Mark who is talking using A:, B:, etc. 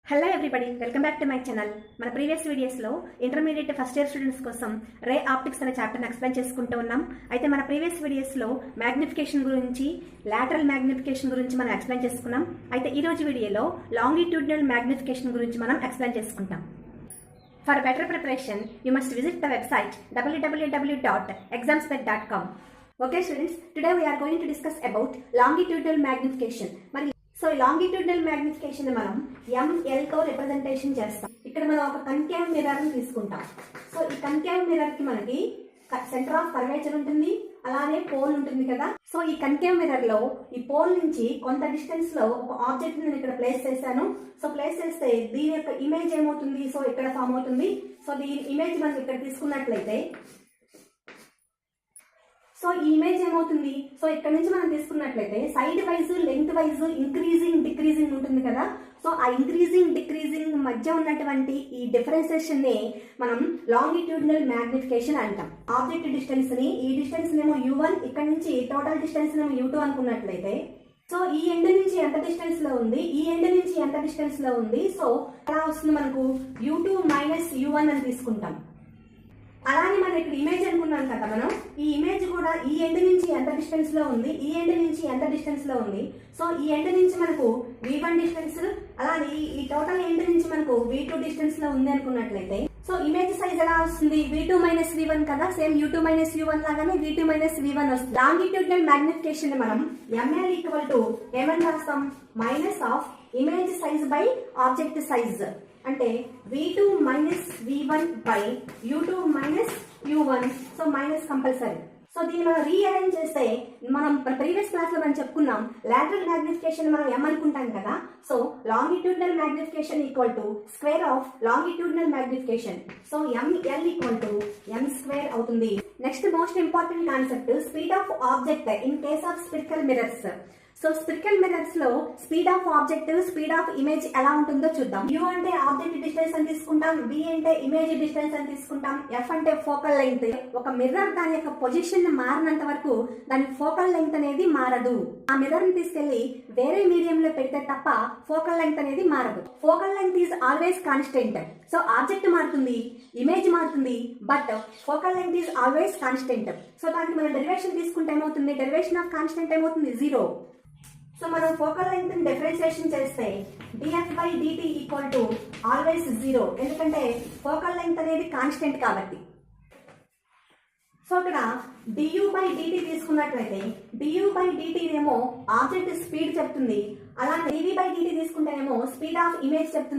A: Hello everybody, welcome back to my channel. మన previous వీడియోస్లో intermediate first year students కోసం ray optics అనే చాప్టర్ని explain చేసుకుంటూ ఉన్నాం. అయితే మన ప్రీవియస్ వీడియోస్లో మ్యాగ్నిఫికేషన్ గురించి, లాటరల్ మ్యాగ్నిఫికేషన్ గురించి మనం ఎక్స్ప్లెయిన్ చేసుకున్నాం. అయితే ఈ రోజు వీడియోలో లాంగిట్యూడినల్ మ్యాగ్నిఫికేషన్ గురించి మనం ఎక్స్ప్లెయిన్ చేసుకుంటాం. For better preparation you must visit the website www.examspec.com. Okay students, today we are going to discuss about longitudinal magnification. So longitudinal magnification మనం ML తో రిప్రజెంటేషన్ చేస్తాం. ఇక్కడ మనం ఒక కన్కేవ్ మిర్రర్ ని తీసుకుంటాం. సో ఈ కన్కేవ్ మిర్రర్ కి మనకి సెంటర్ ఆఫ్ కర్వేచర్ ఉంటుంది, అలానే పోల్ ఉంటుంది కదా. సో ఈ కన్కేవ్ మిర్రర్ లో ఈ పోల్ నుంచి కొంత డిస్టెన్స్ లో ఒక ఆబ్జెక్ట్ నేను ఇక్కడ ప్లేస్ చేశాను. సో ప్లేస్ చేస్తే దీని యొక్క ఇమేజ్ ఏమవుతుంది, సో ఇక్కడ ఫామ్ అవుతుంది. సో దీని ఇమేజ్ మనం ఇక్కడ తీసుకున్నట్లయితే సో ఈ ఇమేజ్ ఏమవుతుంది, సో ఇక్కడ నుంచి మనం తీసుకున్నట్లయితే side wise, length wise increasing decreasing ఉంటుంది కదా. సో ఆ ఇంక్రీజింగ్ డిక్రీజింగ్ మధ్య ఉన్నటువంటి ఈ డిఫరెన్సియేషన్ ని మనం లాంగిట్యూడినల్ మ్యాగ్నిఫికేషన్ అంటాం. ఆబ్జెక్ట్ డిస్టెన్స్ ని, ఈ డిస్టెన్స్ నేమో U1, ఇక్కడ నుంచి టోటల్ డిస్టెన్స్ నేమో U2 అనుకున్నట్లయితే సో ఈ ఎండ్ నుంచి ఎంత డిస్టెన్స్ లో ఉంది, ఈ ఎండ్ నుంచి ఎంత డిస్టెన్స్ లో ఉంది, సో ఎలా వస్తుంది మనకు U2 మైనస్ U1 అని తీసుకుంటాం. అలానే మనం ఇక్కడ ఇమేజ్ అనుకున్నాం కదా, మనం ఈ ఇమేజ్ కూడా ఈ ఎండ్ నుంచి ఎంత డిస్టెన్స్ లో ఉంది, ఈ ఎండ్ నుంచి ఎంత డిస్టెన్స్ లో ఉంది. సో ఈ ఎండ్ నుంచి మనకు V1 డిస్టెన్స్, అలానే ఈ టోటల్ ఎండ్ నుంచి మనకు V2 డిస్టెన్స్ లో ఉంది అనుకున్నట్లయితే సో ఇమేజ్ సైజ్ ఎలా వస్తుంది, V2 మైనస్ V1 కదా. సేమ్ U2 మైనస్ U1 లాగానే V2 మైనస్ V1 వస్తుంది. లాంగిట్యూడినల్ మ్యాగ్నిఫికేషన్ మనం ML ఈక్వల్ టు ఏమని రాస్తాం, minus of image size by object size. అంటే V2 minus V1 by U2 minus U1. So minus compulsory. So దీన్ని మనం rearrange చేస్తే మనం ప్రీవియస్ క్లాస్ లో మనం చెప్పుకున్నాం, లాటరల్ మ్యాగ్నిఫికేషన్ మనం M అనుకుంటాం కదా. So longitudinal magnification equal to square of longitudinal magnification. So ML equal to M square అవుతుంది. Next most important concept, speed of object in case of spherical mirrors. So spherical mirrors లో speed of object, speed of image ఎలా ఉంటుందో చూద్దాం. U అంటే object distance అని తీసుకుంటాం, V అంటే image distance అని తీసుకుంటాం, F అంటే ఫోకల్ లెంగ్త్. ఒక మిర్రర్ దాని యొక్క పొజిషన్ మారినంత వరకు దాని ఫోకల్ లెంగ్త్ అనేది మారదు. ఆ మిర్రర్ ని తీసుకెళ్లి వేరే మీడియం లో పెడితే తప్ప ఫోకల్ లెంగ్త్ అనేది మారదు. Focal length is always constant. So object మారుతుంది, ఇమేజ్ మారుతుంది, but focal length is always constant. So దానికి మనం డెరివేషన్ తీసుకుంటే ఏమవుతుంది, డెరివేషన్ ఆఫ్ కాన్స్టెంట్ ఏమవుతుంది, 0. సో మనం ఫోకల్ లెంగ్త్ ని డిఫరెన్షియేషన్ చేస్తే dF by dt equal to always 0, ఎందుకంటే ఫోకల్ లెంగ్త్ అనేది కాన్స్టెంట్ కాబట్టి. సో ఇక్కడ du బై dt తీసుకున్నట్లయితే du బై dt ఏమో ఆబ్జెక్ట్ స్పీడ్ చెప్తుంది, అలానే dv బై dt తీసుకుంటేనేమో స్పీడ్ ఆఫ్ ఇమేజ్ చెప్తుంది.